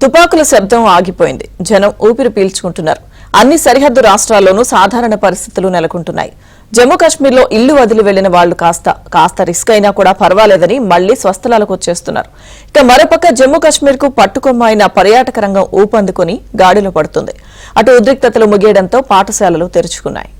తుపాకుల శబ్దం ఆగిపోయింది. జనం ఊపిరి పీల్చుకుంటున్నారు. అన్ని సరిహద్దు రాష్ట్రాల్లోనూ సాధారణ పరిస్థితులు నెలకొంటున్నాయి. జమ్మూ కాశ్మీర్లో ఇల్లు వదిలి వెళ్లిన వాళ్లు కాస్త రిస్క్ అయినా కూడా పర్వాలేదని మళ్లీ స్వస్థలాలకు వచ్చేస్తున్నారు. ఇక మరోపక్క జమ్మూ కాశ్మీర్ కు పట్టుకొమ్మైన పర్యాటక రంగం ఊపందుకుని గాడిలో పడుతుంది. అటు ఉద్రిక్తతలు ముగియడంతో పాఠశాలలు తెరుచుకున్నాయి.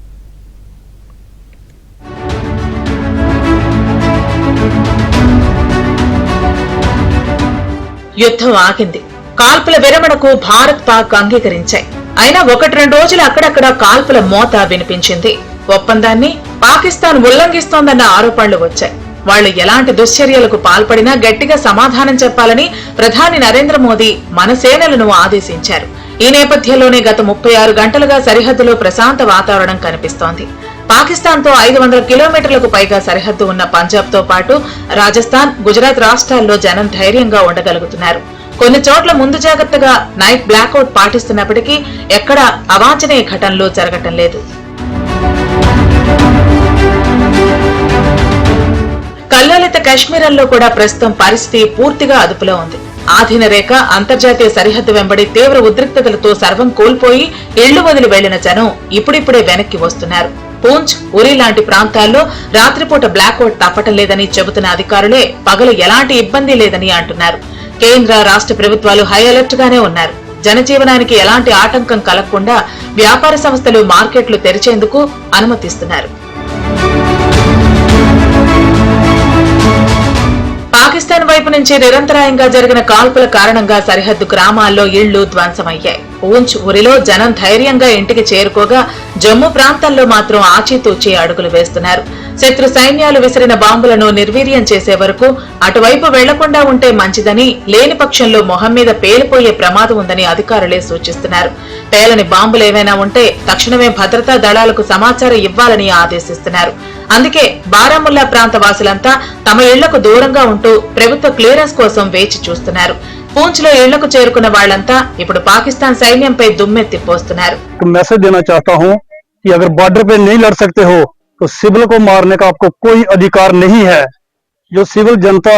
యుద్ధం ఆగింది. కాల్పుల విరమణకు భారత్ పాక్ అంగీకరించాయి. అయినా 1-2 రోజులు అక్కడక్కడ కాల్పుల మోత వినిపించింది. ఒప్పందాన్ని పాకిస్తాన్ ఉల్లంఘిస్తోందన్న ఆరోపణలు వచ్చాయి. వాళ్లు ఎలాంటి దుశ్చర్యలకు పాల్పడినా గట్టిగా సమాధానం చెప్పాలని ప్రధాని నరేంద్ర మోదీ మన సేనలను ఆదేశించారు. ఈ నేపథ్యంలోనే గత 36 గంటలుగా సరిహద్దులో ప్రశాంత వాతావరణం కనిపిస్తోంది. పాకిస్తాన్ తో 500 కిలోమీటర్లకు పైగా సరిహద్దు ఉన్న పంజాబ్ తో పాటు రాజస్థాన్, గుజరాత్ రాష్ట్రాల్లో జనం ధైర్యంగా ఉండగలుగుతున్నారు. కొన్ని చోట్ల ముందు జాగ్రత్తగా నైట్ బ్లాకౌట్ పాటిస్తున్నప్పటికీ ఎక్కడా అవాంఛనీయ ఘటనలు జరగటం లేదు. కల్లోలిత కశ్మీరంలో కూడా ప్రస్తుతం పరిస్థితి పూర్తిగా అదుపులో ఉంది. ఆధీన రేఖ, అంతర్జాతీయ సరిహద్దు వెంబడి తీవ్ర ఉద్రిక్తతలతో సర్వం కోల్పోయి ఇళ్లు వదిలి వెళ్లిన జనం ఇప్పుడిప్పుడే వెనక్కి వస్తున్నారు. పూంచ్, ఉరి లాంటి ప్రాంతాల్లో రాత్రిపూట బ్లాకౌట్ తప్పటం లేదని చెబుతున్న అధికారులే పగలు ఎలాంటి ఇబ్బంది లేదని అంటున్నారు. కేంద్ర, రాష్ట్ర ప్రభుత్వాలు హై అలర్ట్ గానే ఉన్నారు. జనజీవనానికి ఎలాంటి ఆటంకం కలగకుండా వ్యాపార సంస్థలు, మార్కెట్లు తెరిచేందుకు అనుమతిస్తున్నారు. పాకిస్తాన్ వైపు నుంచి నిరంతరాయంగా జరిగిన కాల్పుల కారణంగా సరిహద్దు గ్రామాల్లో ఇళ్లు ధ్వంసమయ్యాయి. పూంచ్, ఉరిలో జనం ధైర్యంగా ఇంటికి చేరుకోగా జమ్మూ ప్రాంతంలో మాత్రం ఆచితూచి అడుగులు వేస్తున్నారు. శత్రు సైన్యాలు విసిరిన బాంబులను నిర్వీర్యం చేసే వరకు అటువైపు వెళ్లకుండా ఉంటే మంచిదని, లేని పక్షంలో మొహం మీద పేలిపోయే ప్రమాదం ఉందని అధికారులే సూచిస్తున్నారు. పేలని బాంబులేవైనా ఉంటే తక్షణమే భద్రతా దళాలకు సమాచారం ఇవ్వాలని ఆదేశిస్తున్నారు. అందుకే బారాముల్లా ప్రాంత వాసులంతా తమ ఇళ్లకు దూరంగా ఉంటూ ప్రభుత్వ క్లియరెన్స్ కోసం వేచి చూస్తున్నారు. పూంచ్ లో ఇళ్లకు చేరుకున్న వాళ్లంతా ఇప్పుడు పాకిస్తాన్ సైన్యంపై దుమ్మెత్తి పోస్తున్నారు. मैसेज देना चाहता हूं कि अगर बॉर्डर पे नहीं लड़ सकते हो तो सिविल को मारने का आपको कोई अधिकार नहीं है। जो सिविल जनता,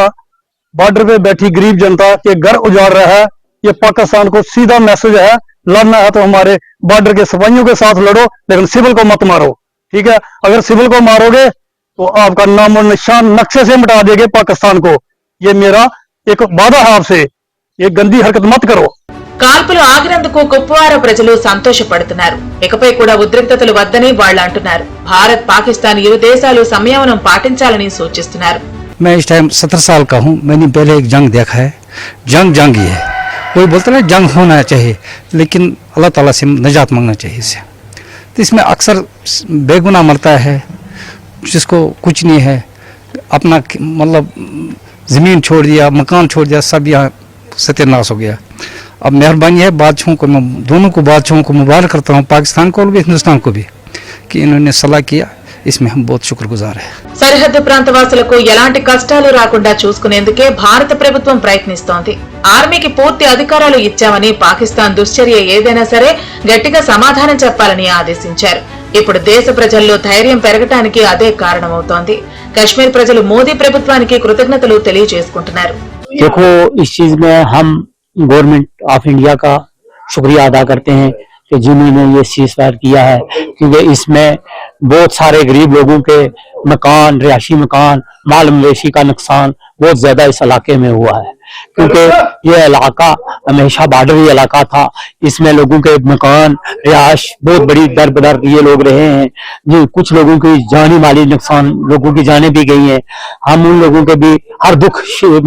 बॉर्डर पे बैठी गरीब जनता के घर उजाड़ रहा है, ये पाकिस्तान को सीधा मैसेज है, लड़ना है तो हमारे बॉर्डर के सिपाहियों के साथ लड़ो, लेकिन सिविल को मत मारो। ठीक है, अगर सिविल को मारोगे तो आपका नाम और निशान नक्शे से मिटा देंगे पाकिस्तान को। ये मेरा एक वादा है आपसे, ये गंदी हरकत मत करो। కాల్పులు ఆగినందుకు కుప్వారా ప్రజలు సంతోషపడుతున్నారు. ఇకపై కూడా ఉద్రిక్తతలు వద్దని వాళ్ళు అంటున్నారు. భారత్, పాకిస్తాన్ ఇరు దేశాలు సంయమనం పాటించాలని సూచిస్తున్నారు. मैं इस टाइम 17 साल का हूँ. मैंने पहले एक जंग देखा है. जंग ही है. कोई बोलता है जंग होना चाहिए, लेकिन अल्लाह ताला से निजात मांगना चाहिए इससे. तो इसमें अक्सर बेगुनाह मरता है, जिसको कुछ नहीं है, अपना मतलब जमीन छोड़ दिया, मकान छोड़ दिया, सब यहाँ सत्यानाश हो गया. अब मेहरबानी है बादशाहों को, मैं दोनों को बादशाहों को मुबारक करता हूँ, पाकिस्तान को भी हिंदुस्तान को भी, कि इन्होंने सलाह किया. इसमें हम बहुत शुक्रगुजार है. సరిహద్దు ప్రాంత వాసులకు ఎలాంటి కష్టాలు రాకుండా చూసుకునేందుకే భారత ప్రభుత్వం ప్రయత్నిస్తోంది. ఆర్మీకి పూర్తి అధికారాలు ఇచ్చామని, పాకిస్తాన్ దుశ్చర్య ఏదైనా సరే గట్టిగా సమాధానం చెప్పాలని ఆదేశించారు. ఇప్పుడు దేశ ప్రజల్లో ధైర్యం పెరగటానికి అదే కారణమవుతోంది. కశ్మీర్ ప్రజలు మోదీ ప్రభుత్వానికి కృతజ్ఞతలు తెలియజేసుకుంటున్నారు. देखो, इस चीज में हम गवर्नमेंट ऑफ इंडिया का शुक्रिया अदा करते हैं कि जिन्होंने ये सीज़फायर किया है, क्योंकि इसमें बहुत सारे गरीब लोगों के मकान, रिहायशी मकान, माल मवेशी का नुकसान बहुत ज्यादा इस इलाके में हुआ है, क्योंकि ये इलाका हमेशा बॉर्डरी इलाका था. इसमें लोगों के मकान, रिहायश बहुत बड़ी दर बदर ये लोग रहे हैं. जो कुछ लोगों की जानी माली नुकसान, लोगों की जानें भी गई हैं. हम उन लोगों के भी हर दुख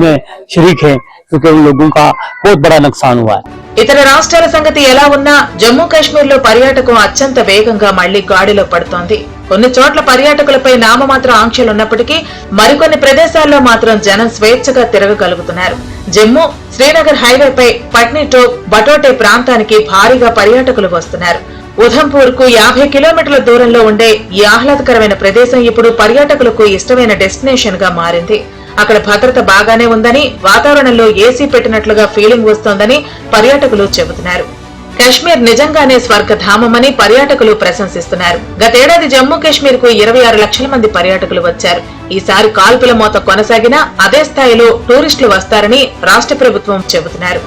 में शरीक हैं, क्योंकि उन लोगों का बहुत बड़ा नुकसान हुआ है. ఇతర రాష్ట్రాల సంగతి ఎలా ఉన్నా జమ్మూ కాశ్మీర్ లో పర్యాటకం అత్యంత వేగంగా మళ్లీ గాడిలో పడుతోంది. కొన్ని చోట్ల పర్యాటకులపై నామమాత్ర ఆంక్షలున్నప్పటికీ మరికొన్ని ప్రదేశాల్లో మాత్రం జనం స్వేచ్ఛగా తిరగగలుగుతున్నారు. జమ్మూ శ్రీనగర్ హైవేపై పట్నీటోప్, బటోటే ప్రాంతానికి భారీగా పర్యాటకులు వస్తున్నారు. ఉధంపూర్ కు 50 కిలోమీటర్ల దూరంలో ఉండే ఈ ఆహ్లాదకరమైన ప్రదేశం ఇప్పుడు పర్యాటకులకు ఇష్టమైన డెస్టినేషన్ గా మారింది. అక్కడ భద్రత బాగానే ఉందని, వాతావరణంలో ఏసీ పెట్టినట్లుగా ఫీలింగ్ వస్తోందని పర్యాటకులు చెబుతున్నారు. కశ్మీర్ నిజంగానే స్వర్గధామమని పర్యాటకులు ప్రశంసిస్తున్నారు. గతేడాది జమ్మూ కాశ్మీర్ కు 26 లక్షల మంది పర్యాటకులు వచ్చారు. ఈసారి కాల్పుల మోత కొనసాగినా అదే స్థాయిలో టూరిస్టులు వస్తారని రాష్ట్ర ప్రభుత్వం చెబుతున్నారు.